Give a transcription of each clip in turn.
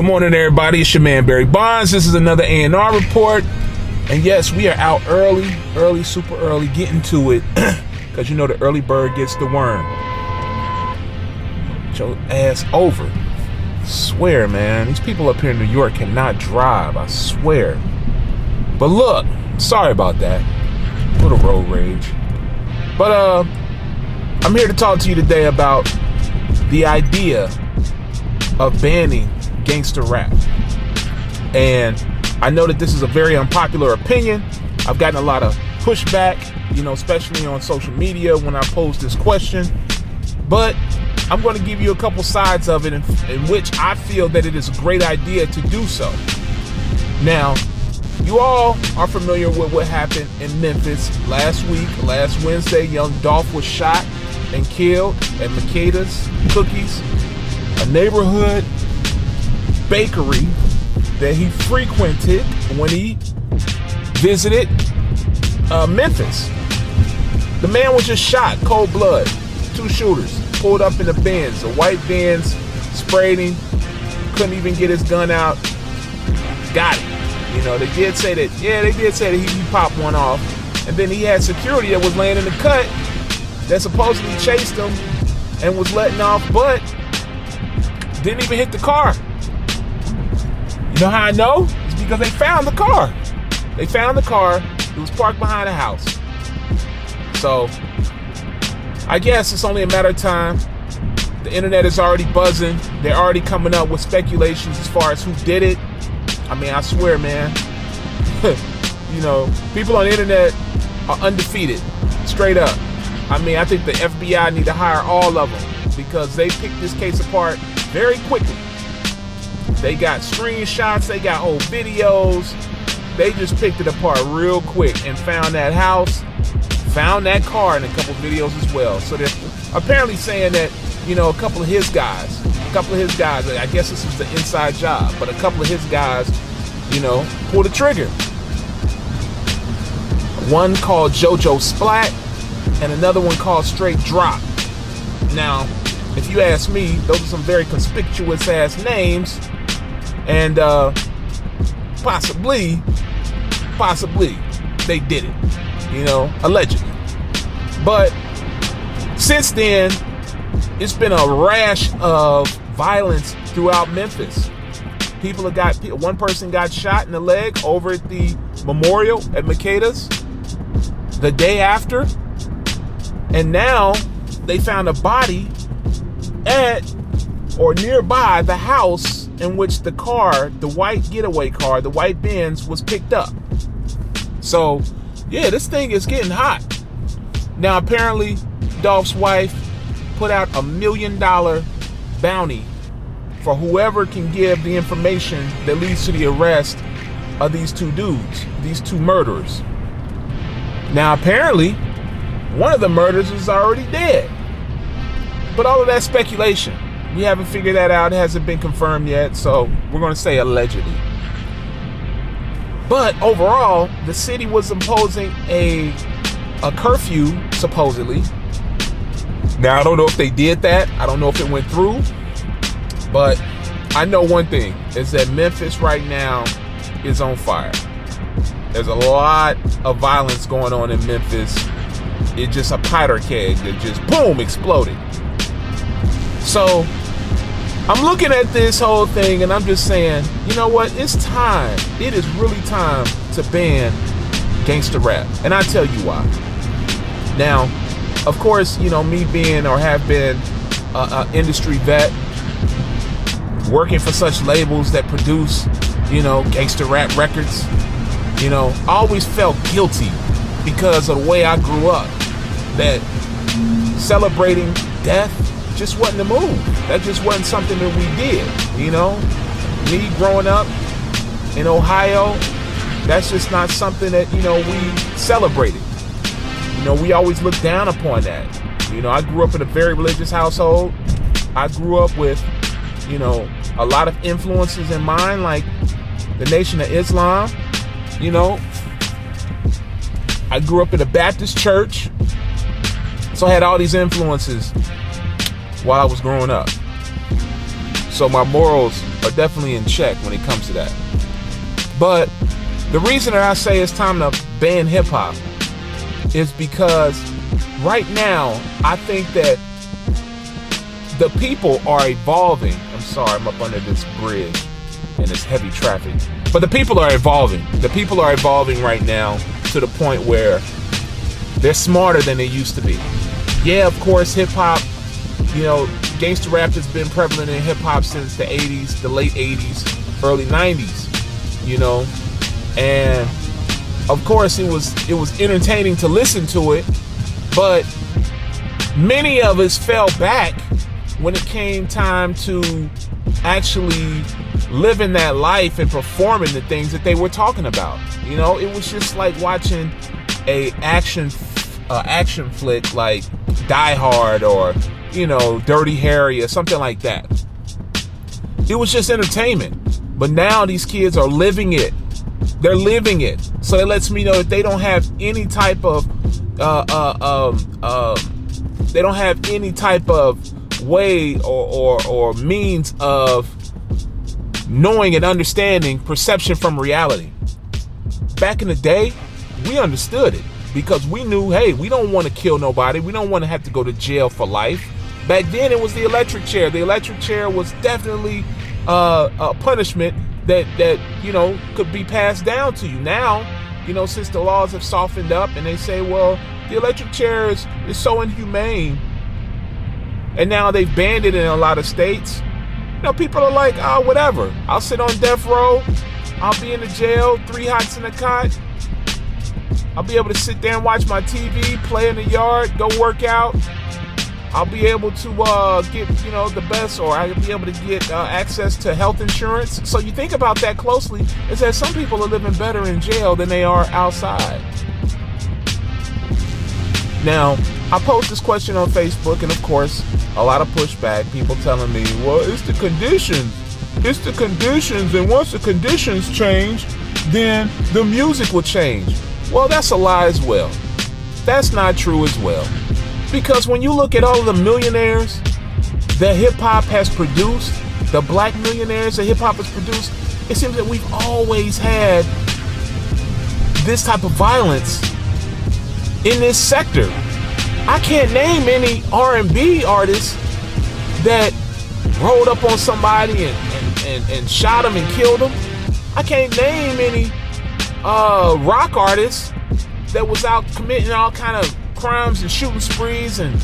morning, everybody. It's your man, BBondz. This is another A&R report. And yes, we are out early, super early, getting to it. Because you know the early bird gets the worm. Get your ass over. Swear, man. These people up here in New York cannot drive. I swear. But look, sorry about that. A little road rage. But I'm here to talk to you today about the idea of banning gangster rap. And I know that this is a very unpopular opinion. I've gotten a lot of pushback, especially on social media when I pose this question. But I'm going to give you a couple sides of it in which I feel that it is a great idea to do so. Now, you all are familiar with what happened in Memphis last Wednesday. Young Dolph was shot and killed at Makeda's Cookies, a neighborhood bakery that he frequented when he visited Memphis. The man was just shot, cold blood. 2 shooters pulled up in a Benz, a white Benz, sprayed him, couldn't even get his gun out, got him. They did say that he popped one off, and then he had security that was laying in the cut that supposedly chased him and was letting off, but didn't even hit the car. You know how I know? It's because they found the car. It was parked behind a house. So I guess it's only a matter of time. The internet is already buzzing. They're already coming up with speculations as far as who did it. I mean, I swear, man. People on the internet are undefeated. Straight up. I mean, I think the FBI need to hire all of them because they picked this case apart very quickly. They got screenshots, they got old videos. They just picked it apart real quick and found that house, found that car, and a couple videos as well. So they're apparently saying that, a couple of his guys, I guess this is the inside job, but a couple of his guys, pulled the trigger. One called JoJo Splat and another one called Straight Drop. Now, if you ask me, those are some very conspicuous ass names, and possibly they did it, allegedly. But since then, it's been a rash of violence throughout Memphis. One person got shot in the leg over at the memorial at Makeda's the day after, and now they found a body at or nearby the house in which the car, the white getaway car, the white Benz, was picked up. So, yeah, this thing is getting hot. Now, apparently, Dolph's wife put out $1 million bounty for whoever can give the information that leads to the arrest of these 2 dudes, these 2 murderers. Now, apparently, one of the murderers is already dead. But all of that speculation. We haven't figured that out. It hasn't been confirmed yet, so we're going to say allegedly. But overall, the city was imposing a curfew, supposedly. Now, I don't know if they did that. I don't know if it went through. But I know one thing, is that Memphis right now is on fire. There's a lot of violence going on in Memphis. It's just a powder keg that just, boom, exploded. So I'm looking at this whole thing and I'm just saying, you know what? It's time. It is really time to ban gangster rap. And I tell you why. Now, of course, me being or have been an industry vet, working for such labels that produce, gangster rap records, I always felt guilty because of the way I grew up, that celebrating death just wasn't the move. That just wasn't something that we did, Me growing up in Ohio, that's just not something that, we celebrated. We always looked down upon that. I grew up in a very religious household. I grew up with, a lot of influences in mine, like the Nation of Islam. I grew up in a Baptist church, so I had all these influences while I was growing up. So my morals are definitely in check when it comes to that. But the reason that I say it's time to ban hip hop is because right now I think that the people are evolving. I'm sorry, I'm up under this bridge and it's heavy traffic. But the people are evolving. The people are evolving right now to the point where they're smarter than they used to be. Yeah, of course, hip hop, gangster rap has been prevalent in hip hop since the 80s, the late 80s, early 90s, and of course it was entertaining to listen to it, but many of us fell back when it came time to actually living that life and performing the things that they were talking about. It was just like watching a action flick like Die Hard or Dirty Harry or something like that. It was just entertainment. But now these kids are living it. They're living it. So it lets me know that they don't have any type of way or means of knowing and understanding perception from reality. Back in the day, we understood it because we knew, hey, we don't want to kill nobody. We don't want to have to go to jail for life. Back then, it was the electric chair. The electric chair was definitely a punishment that could be passed down to you. Now, since the laws have softened up and they say, well, the electric chair is so inhumane, and now they've banned it in a lot of states. People are like, oh, whatever. I'll sit on death row. I'll be in the jail, 3 hots in a cot. I'll be able to sit there and watch my TV, play in the yard, go work out. I'll be able to get, the best, or I'll be able to get access to health insurance. So you think about that closely, is that some people are living better in jail than they are outside. Now, I posed this question on Facebook, and of course, a lot of pushback, people telling me, well, it's the conditions. It's the conditions, and once the conditions change, then the music will change. Well, that's a lie as well. That's not true as well. Because when you look at all of the millionaires that hip-hop has produced, the black millionaires that hip-hop has produced, it seems that we've always had this type of violence in this sector. I can't name any R&B artists that rolled up on somebody and shot them and killed them. I can't name any rock artists that was out committing all kind of crimes and shooting sprees and,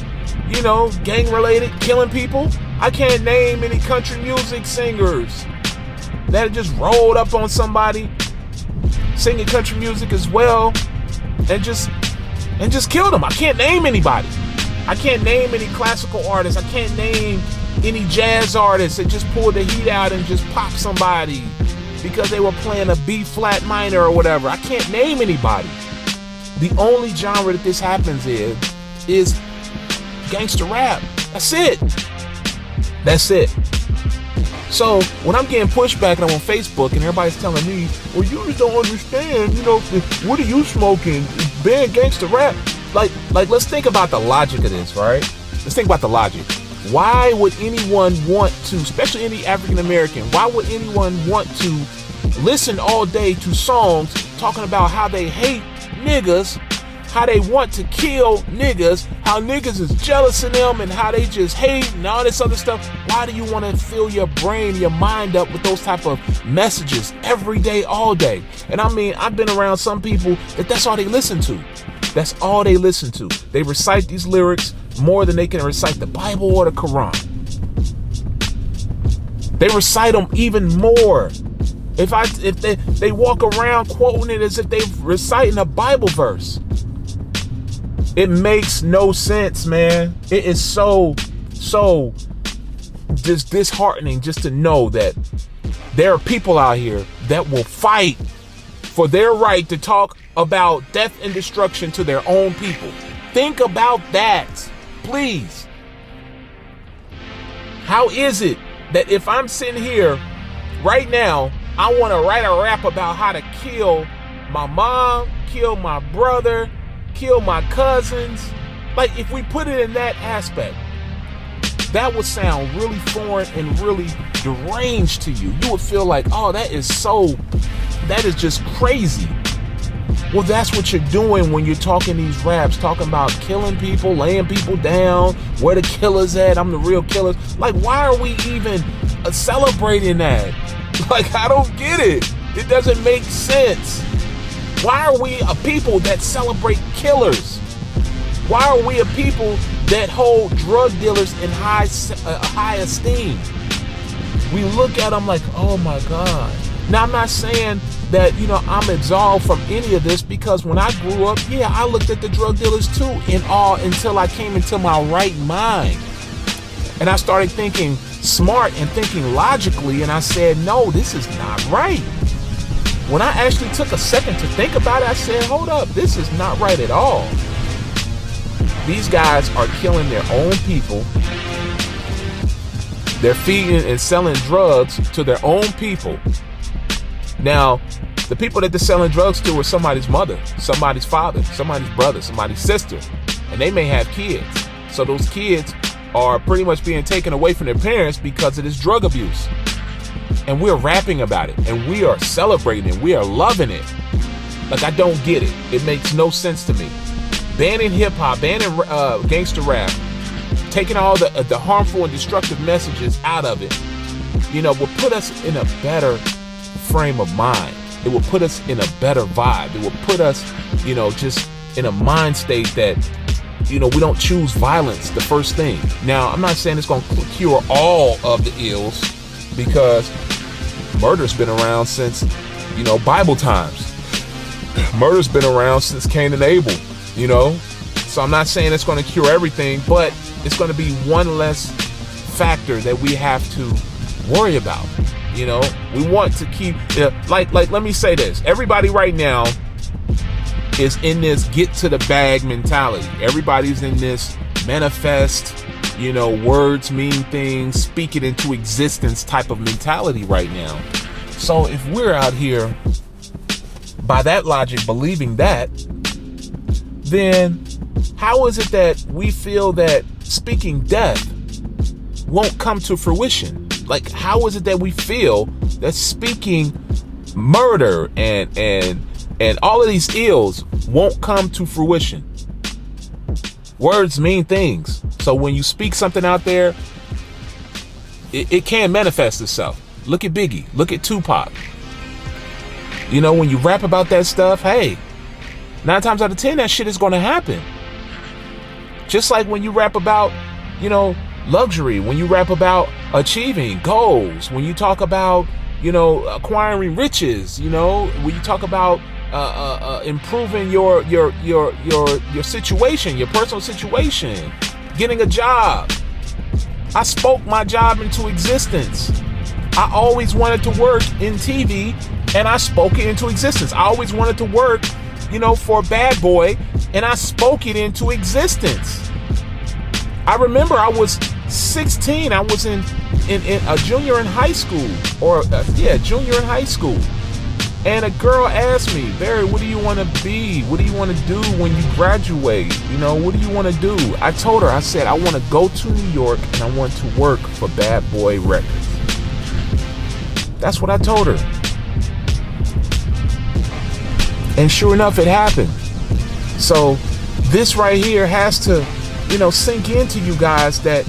gang-related, killing people. I can't name any country music singers that just rolled up on somebody singing country music as well and just killed them. I can't name anybody. I can't name any classical artists. I can't name any jazz artists that just pulled the heat out and just popped somebody because they were playing a B flat minor or whatever. I can't name anybody. The only genre that this happens is gangster rap. That's it. That's it. So when I'm getting pushback and I'm on Facebook and everybody's telling me, well, you just don't understand, what are you smoking? Ban gangster rap. Like, let's think about the logic of this, right? Let's think about the logic. Why would anyone want to, especially any African American, why would anyone want to listen all day to songs talking about how they hate niggas, how they want to kill niggas, how niggas is jealous of them and how they just hate and all this other stuff? Why do you want to fill your brain, your mind up with those type of messages every day, all day? And I mean, I've been around some people that's all they listen to. That's all they listen to. They recite these lyrics more than they can recite the Bible or the Quran. They recite them even more. If they walk around quoting it as if they're reciting a Bible verse. It makes no sense, man. It is so just disheartening just to know that there are people out here that will fight for their right to talk about death and destruction to their own people. Think about that, please. How is it that if I'm sitting here right now, I want to write a rap about how to kill my mom, kill my brother, kill my cousins? Like, if we put it in that aspect, that would sound really foreign and really deranged to you. You would feel like, oh, that is just crazy. Well, that's what you're doing when you're talking these raps, talking about killing people, laying people down, where the killer's at, I'm the real killer. Like, why are we even celebrating that? Like, I don't get it. It doesn't make sense. Why are we a people that celebrate killers? Why are we a people that hold drug dealers in high esteem? We look at them like, oh my God. Now, I'm not saying that, I'm absolved from any of this, because when I grew up, yeah, I looked at the drug dealers too in awe until I came into my right mind. And I started thinking smart and thinking logically, and I said, no, this is not right. When I actually took a second to think about it, I said, hold up, this is not right at all. These guys are killing their own people. They're feeding and selling drugs to their own people. Now, the people that they're selling drugs to are somebody's mother, somebody's father, somebody's brother, somebody's sister, and they may have kids. So those kids are pretty much being taken away from their parents because of this drug abuse. And we're rapping about it, and we are celebrating it, we are loving it. Like, I don't get it. It makes no sense to me. Banning hip-hop, banning gangster rap, taking all the harmful and destructive messages out of it, will put us in a better frame of mind. It will put us in a better vibe. It will put us, just in a mind state that, we don't choose violence the first thing. Now, I'm not saying it's going to cure all of the ills, because murder's been around since, Bible times. Murder's been around since Cain and Abel, So I'm not saying it's going to cure everything, but it's going to be one less factor that we have to worry about. We want to keep, let me say this. Everybody right now is in this get to the bag mentality. Everybody's in this manifest, words mean things, speak it into existence type of mentality right now. So if we're out here, by that logic, believing that, then how is it that we feel that speaking death won't come to fruition? Like, how is it that we feel that speaking murder and all of these ills won't come to fruition? Words mean things. So when you speak something out there, it can manifest itself. Look at Biggie. Look at Tupac. When you rap about that stuff, hey, 9 times out of 10, that shit is going to happen. Just like when you rap about, luxury, when you rap about achieving goals, when you talk about, acquiring riches, when you talk about improving your situation, your personal situation, getting a job. I spoke my job into existence. I always wanted to work in TV, and I spoke it into existence. I always wanted to work, for Bad Boy, and I spoke it into existence. I remember I was 16. I was in a junior in high school, junior in high school. And a girl asked me, Barry, what do you want to be? What do you want to do when you graduate? What do you want to do? I told her, I said, I want to go to New York and I want to work for Bad Boy Records. That's what I told her. And sure enough, it happened. So this right here has to, sink into you guys that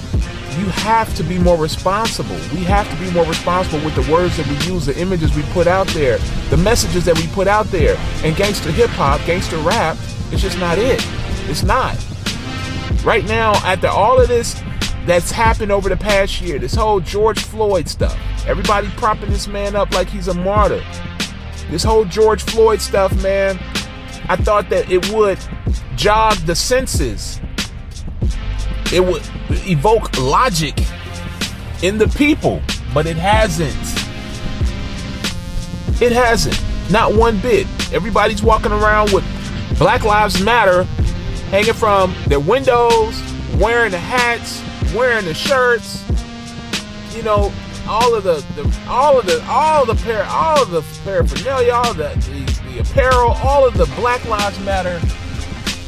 you have to be more responsible. We have to be more responsible with the words that we use, the images we put out there, the messages that we put out there. And gangster hip hop, gangster rap, it's just not it. It's not. Right now, after all of this that's happened over the past year, this whole George Floyd stuff, everybody propping this man up like he's a martyr. This whole George Floyd stuff, man, I thought that it would jog the senses. It would evoke logic in the people, but it hasn't. It hasn't. Not one bit. Everybody's walking around with Black Lives Matter hanging from their windows, wearing the hats, wearing the shirts, all of the paraphernalia, all of the apparel, all of the Black Lives Matter.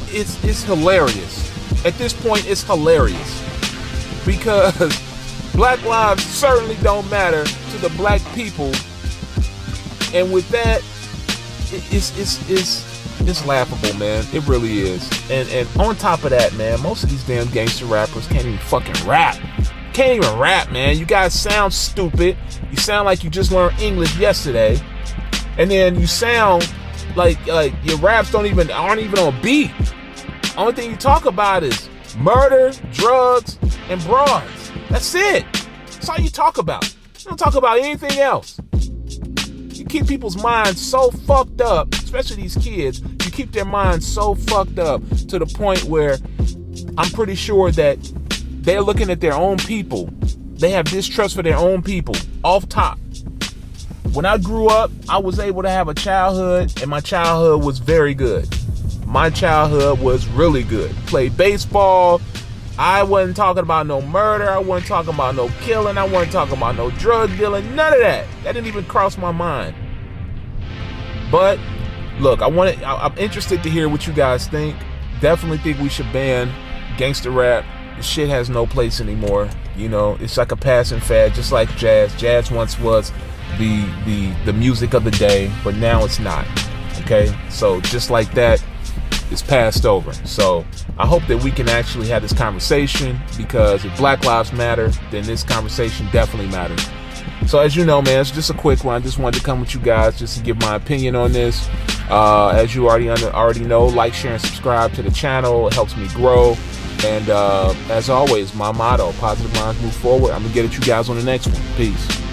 It's hilarious. At this point, it's hilarious. because black lives certainly don't matter to the black people. And with that, it's laughable, man. It really is. And on top of that, man, most of these damn gangster rappers can't even fucking rap. Can't even rap, man. You guys sound stupid. You sound like you just learned English yesterday. And then you sound like your raps aren't even on beat. Only thing you talk about is murder, drugs, and broads. That's it. That's all you talk about. You don't talk about anything else. You keep people's minds so fucked up, especially these kids. You keep their minds so fucked up to the point where I'm pretty sure that they're looking at their own people. They have distrust for their own people off top. When I grew up, I was able to have a childhood, and my childhood was very good. My childhood was really good. Played baseball. I wasn't talking about no murder. I wasn't talking about no killing. I wasn't talking about no drug dealing. None of that. That didn't even cross my mind. But look, I'm interested to hear what you guys think. Definitely think we should ban gangster rap. This shit has no place anymore. You know, it's like a passing fad, just like jazz. Jazz once was the music of the day, but now it's not. Okay, so just like that, it's passed over. So I hope that we can actually have this conversation, because if Black Lives Matter, then this conversation definitely matters. So as you know, man, it's just a quick one. I just wanted to come with you guys just to give my opinion on this. As you already know, like, share, and subscribe to the channel. It helps me grow. And as always, my motto, positive minds move forward. I'm gonna get at you guys on the next one. Peace.